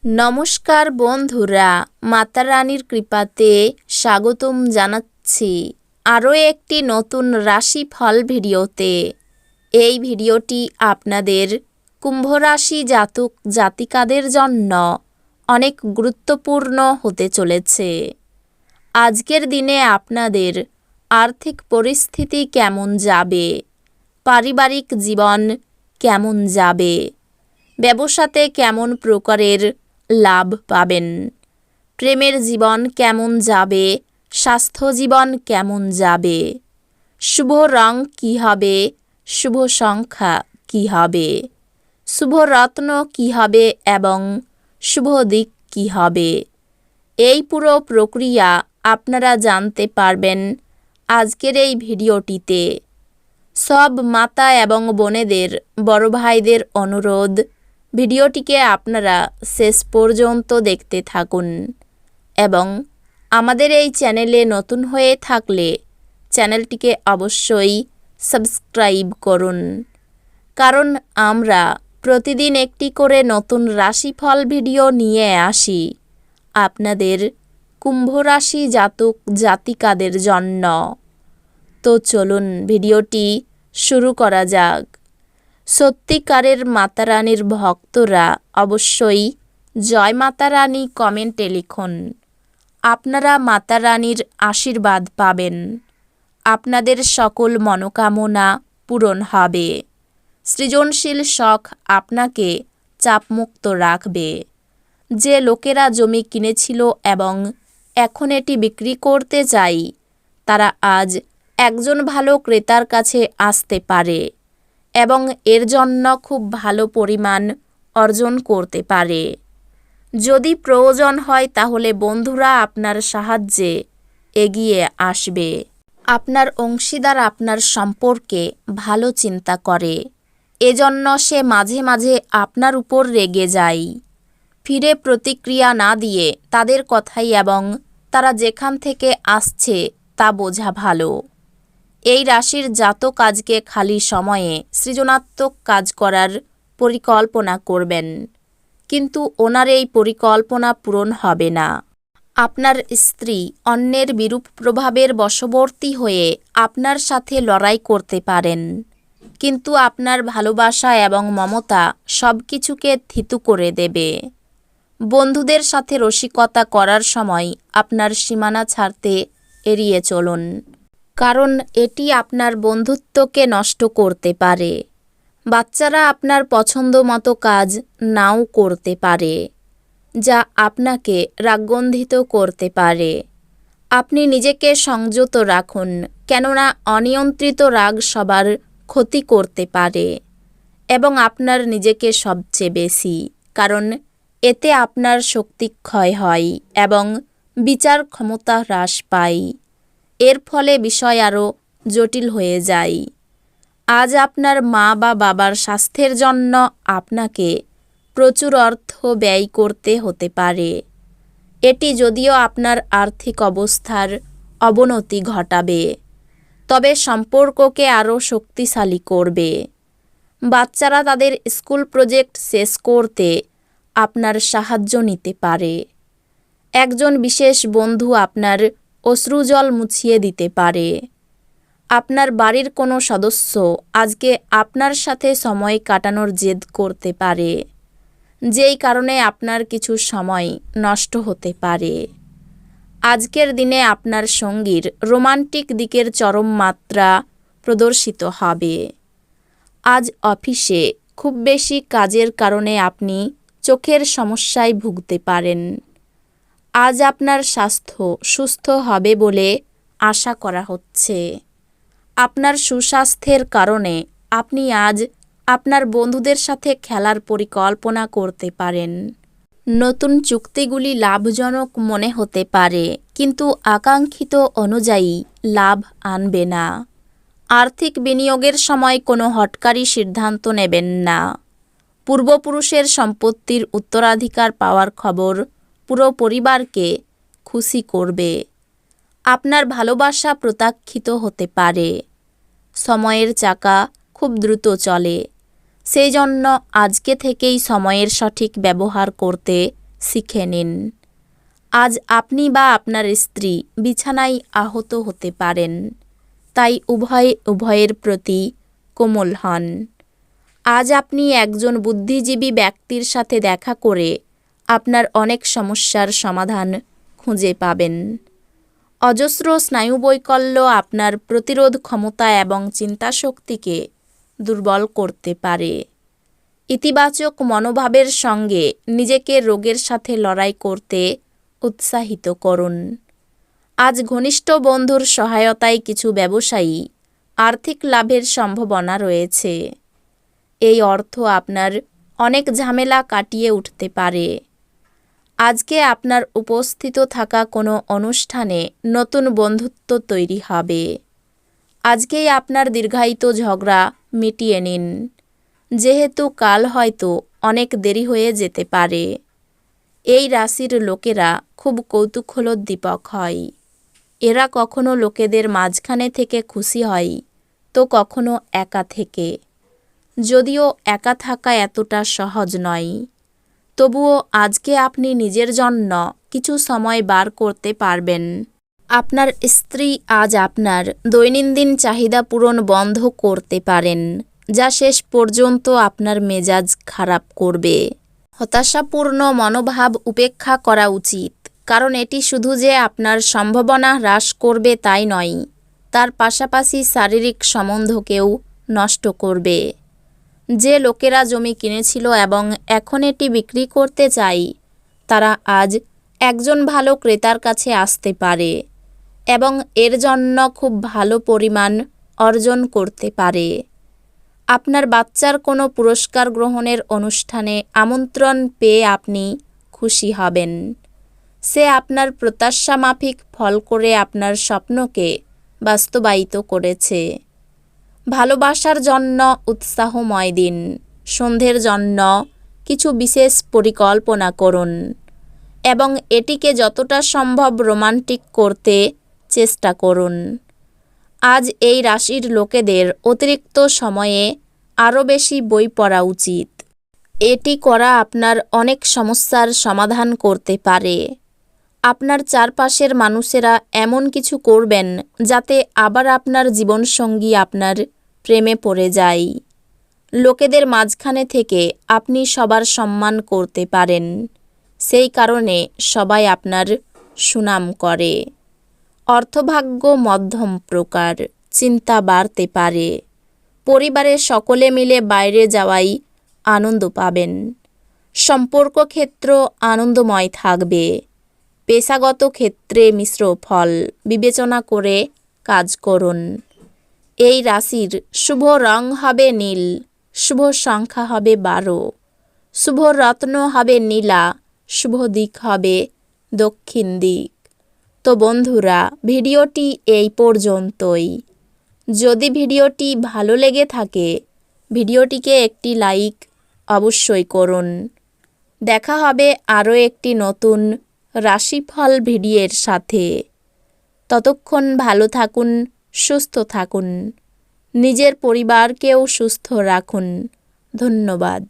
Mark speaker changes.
Speaker 1: নমস্কার বন্ধুরা, মাতা রানীর কৃপাতে স্বাগতম জানাচ্ছি আরও একটি নতুন রাশিফল ভিডিওতে। এই ভিডিওটি আপনাদের কুম্ভ রাশি জাতক জাতিকাদের জন্য অনেক গুরুত্বপূর্ণ হতে চলেছে। আজকের দিনে আপনাদের আর্থিক পরিস্থিতি কেমন যাবে, পারিবারিক জীবন কেমন যাবে, ব্যবসাতে কেমন প্রকারের লাভ পাবেন, প্রেমের জীবন কেমন যাবে, স্বাস্থ্য জীবন কেমন যাবে, শুভ রং কী হবে, শুভ সংখ্যা কী হবে, শুভ রত্ন কী হবে এবং শুভ দিক কী হবে, এই পুরো প্রক্রিয়া আপনারা জানতে পারবেন আজকের এই ভিডিওটিতে। সব মাতা এবং বোনেদের, বড় ভাইদের অনুরোধ, ভিডিওটিকে আপনারা শেষ পর্যন্ত দেখতে থাকুন এবং আমাদের এই চ্যানেলে নতুন হয়ে থাকলে চ্যানেলটিকে অবশ্যই সাবস্ক্রাইব করুন, কারণ আমরা প্রতিদিন একটি করে নতুন রাশিফল ভিডিও নিয়ে আসি আপনাদের কুম্ভ রাশি জাতক জাতিকাদের জন্য। তো চলুন ভিডিওটি শুরু করা যাক। সত্যিকারের মাতা রানীর ভক্তরা অবশ্যই জয় মাতা রানী কমেন্টে লিখুন। আপনারা মাতা রানীর আশীর্বাদ পাবেন, আপনাদের সকল মনোকামনা পূরণ হবে, সৃজনশীল শখ আপনাকে চাপমুক্ত রাখবে। যে লোকেরা জমি কিনেছিল এবং এখন এটি বিক্রি করতে চাই, তারা আজ একজন ভালো ক্রেতার কাছে আসতে পারে এবং এর জন্য খুব ভালো পরিমাণ অর্জন করতে পারে। যদি প্রয়োজন হয় তাহলে বন্ধুরা আপনার সাহায্যে এগিয়ে আসবে। আপনার অংশীদার আপনার সম্পর্কে ভালো চিন্তা করে, এজন্য সে মাঝে মাঝে আপনার উপর রেগে যায়। ফিরে প্রতিক্রিয়া না দিয়ে তাদের কথাই এবং তারা যেখান থেকে আসছে তা বোঝা ভালো। এই রাশির জাতক আজকে খালি সময়ে সৃজনাত্মক কাজ করার পরিকল্পনা করবেন, কিন্তু ওনার এই পরিকল্পনা পূরণ হবে না। আপনার স্ত্রী অন্যের বিরূপ প্রভাবের বশবর্তী হয়ে আপনার সাথে লড়াই করতে পারেন, কিন্তু আপনার ভালোবাসা এবং মমতা সব কিছুকে থিতু করে দেবে। বন্ধুদের সাথে রসিকতা করার সময় আপনার সীমানা ছাড়তে এড়িয়ে চলুন, কারণ এটি আপনার বন্ধুত্বকে নষ্ট করতে পারে। বাচ্চারা আপনার পছন্দ মতো কাজ নাও করতে পারে, যা আপনাকে রাগগন্ধিত করতে পারে। আপনি নিজেকে সংযত রাখুন, কেননা অনিয়ন্ত্রিত রাগ সবার ক্ষতি করতে পারে এবং আপনার নিজেকে সবচেয়ে বেশি, কারণ এতে আপনার শক্তি ক্ষয় হয় এবং বিচার ক্ষমতা হ্রাস পায়। এর ফলে বিষয় আরও জটিল হয়ে যায়। আজ আপনার মা বা বাবার স্বাস্থ্যের জন্য আপনাকে প্রচুর অর্থ ব্যয় করতে হতে পারে। এটি যদিও আপনার আর্থিক অবস্থার অবনতি ঘটাবে, তবে সম্পর্ককে আরও শক্তিশালী করবে। বাচ্চারা তাদের স্কুল প্রজেক্ট শেষ করতে আপনার সাহায্য নিতে পারে। একজন বিশেষ বন্ধু আপনার অশ্রুজল মুছিয়ে দিতে পারে। আপনার বাড়ির কোনো সদস্য আজকে আপনার সাথে সময় কাটানোর জেদ করতে পারে, যেই কারণে আপনার কিছু সময় নষ্ট হতে পারে। আজকের দিনে আপনার সঙ্গীর রোমান্টিক দিকের চরম মাত্রা প্রদর্শিত হবে। আজ অফিসে খুব বেশি কাজের কারণে আপনি চোখের সমস্যায় ভুগতে পারেন। আজ আপনার স্বাস্থ্য সুস্থ হবে বলে আশা করা হচ্ছে। আপনার সুস্বাস্থ্যের কারণে আপনি আজ আপনার বন্ধুদের সাথে খেলার পরিকল্পনা করতে পারেন। নতুন চুক্তিগুলি লাভজনক মনে হতে পারে, কিন্তু আকাঙ্ক্ষিত অনুযায়ী লাভ আনবে না। আর্থিক বিনিয়োগের সময় কোনো হঠকারী সিদ্ধান্ত নেবেন না। পূর্বপুরুষের সম্পত্তির উত্তরাধিকার পাওয়ার খবর পুরো পরিবারকে খুশি করবে। আপনার ভালোবাসা প্রত্যাখ্যিত হতে পারে। সময়ের চাকা খুব দ্রুত চলে, সেই জন্য আজকে থেকেই সময়ের সঠিক ব্যবহার করতে শিখে নিন। আজ আপনি বা আপনার স্ত্রী বিছানায় আহত হতে পারেন, তাই উভয়ের প্রতি কোমল হন। আজ আপনি একজন বুদ্ধিজীবী ব্যক্তির সাথে দেখা করে আপনার অনেক সমস্যার সমাধান খুঁজে পাবেন। অজস্র স্নায়ুবৈকল্য আপনার প্রতিরোধ ক্ষমতা এবং চিন্তাশক্তিকে দুর্বল করতে পারে। ইতিবাচক মনোভাবের সঙ্গে নিজেকে রোগের সাথে লড়াই করতে উৎসাহিত করুন। আজ ঘনিষ্ঠ বন্ধুর সহায়তায় কিছু ব্যবসায়ী আর্থিক লাভের সম্ভাবনা রয়েছে। এই অর্থ আপনার অনেক ঝামেলা কাটিয়ে উঠতে পারে। আজকে আপনার উপস্থিত থাকা কোনো অনুষ্ঠানে নতুন বন্ধুত্ব তৈরি হবে। আজকেই আপনার দীর্ঘায়িত ঝগড়া মিটিয়ে নিন, যেহেতু কাল হয়তো অনেক দেরি হয়ে যেতে পারে। এই রাশির লোকেরা খুব কৌতূহলোদ্দীপক হয়। এরা কখনো লোকেদের মাঝখানে থেকে খুশি হয়, তো কখনো একা থেকে। যদিও একা থাকা এতটা সহজ নয়, তবুও আজকে আপনি নিজের জন্য কিছু সময় বার করতে পারবেন। আপনার স্ত্রী আজ আপনার দৈনন্দিন চাহিদা পূরণ বন্ধ করতে পারেন, যা শেষ পর্যন্ত আপনার মেজাজ খারাপ করবে। হতাশাপূর্ণ মনোভাব উপেক্ষা করা উচিত, কারণ এটি শুধু যে আপনার সম্ভাবনা হ্রাস করবে তাই নয়, তার পাশাপাশি শারীরিক সম্বন্ধকেও নষ্ট করবে। যে লোকেরা জমি কিনেছিল এবং এখন এটি বিক্রি করতে চায়, তারা আজ একজন ভালো ক্রেতার কাছে আসতে পারে এবং এর জন্য খুব ভালো পরিমাণ অর্জন করতে পারে। আপনার বাচ্চার কোনো পুরস্কার গ্রহণের অনুষ্ঠানে আমন্ত্রণ পেয়ে আপনি খুশি হবেন। সে আপনার প্রত্যাশা মাফিক ফল করে আপনার স্বপ্নকে বাস্তবায়িত করেছে। ভালোবাসার জন্য উৎসাহময় দিন। সন্ধ্যের জন্য কিছু বিশেষ পরিকল্পনা করুন এবং এটিকে যতটা সম্ভব রোমান্টিক করতে চেষ্টা করুন। আজ এই রাশির লোকেদের অতিরিক্ত সময়ে আরও বেশি বই পড়া উচিত। এটি করা আপনার অনেক সমস্যার সমাধান করতে পারে। আপনার চারপাশের মানুষেরা এমন কিছু করবেন যাতে আবার আপনার জীবনসঙ্গী আপনার প্রেমে পড়ে যায়। লোকেদের মাঝখানে থেকে আপনি সবার সম্মান করতে পারেন, সেই কারণে সবাই আপনার সুনাম করে। অর্থভাগ্য মধ্যম প্রকার, চিন্তা বাড়তে পারে। পরিবারের সকলে মিলে বাইরে যাওয়াই আনন্দ পাবেন। সম্পর্ক ক্ষেত্র আনন্দময় থাকবে। পেশাগত ক্ষেত্রে মিশ্র ফল বিবেচনা করে কাজ করুন। এই রাশির শুভ রং হবে নীল, শুভ সংখ্যা হবে 12, শুভ রত্ন হবে নীলা, শুভ দিক হবে দক্ষিণ দিক। তো বন্ধুরা, ভিডিওটি এই পর্যন্তই। যদি ভিডিওটি ভালো লেগে থাকে, ভিডিওটিকে একটি লাইক অবশ্যই করুন। দেখা হবে আরও একটি নতুন রাশিফল ভিডিওর সাথে। ততক্ষণ ভালো থাকুন, সুস্থ থাকুন, নিজের পরিবারকেও সুস্থ রাখুন। ধন্যবাদ।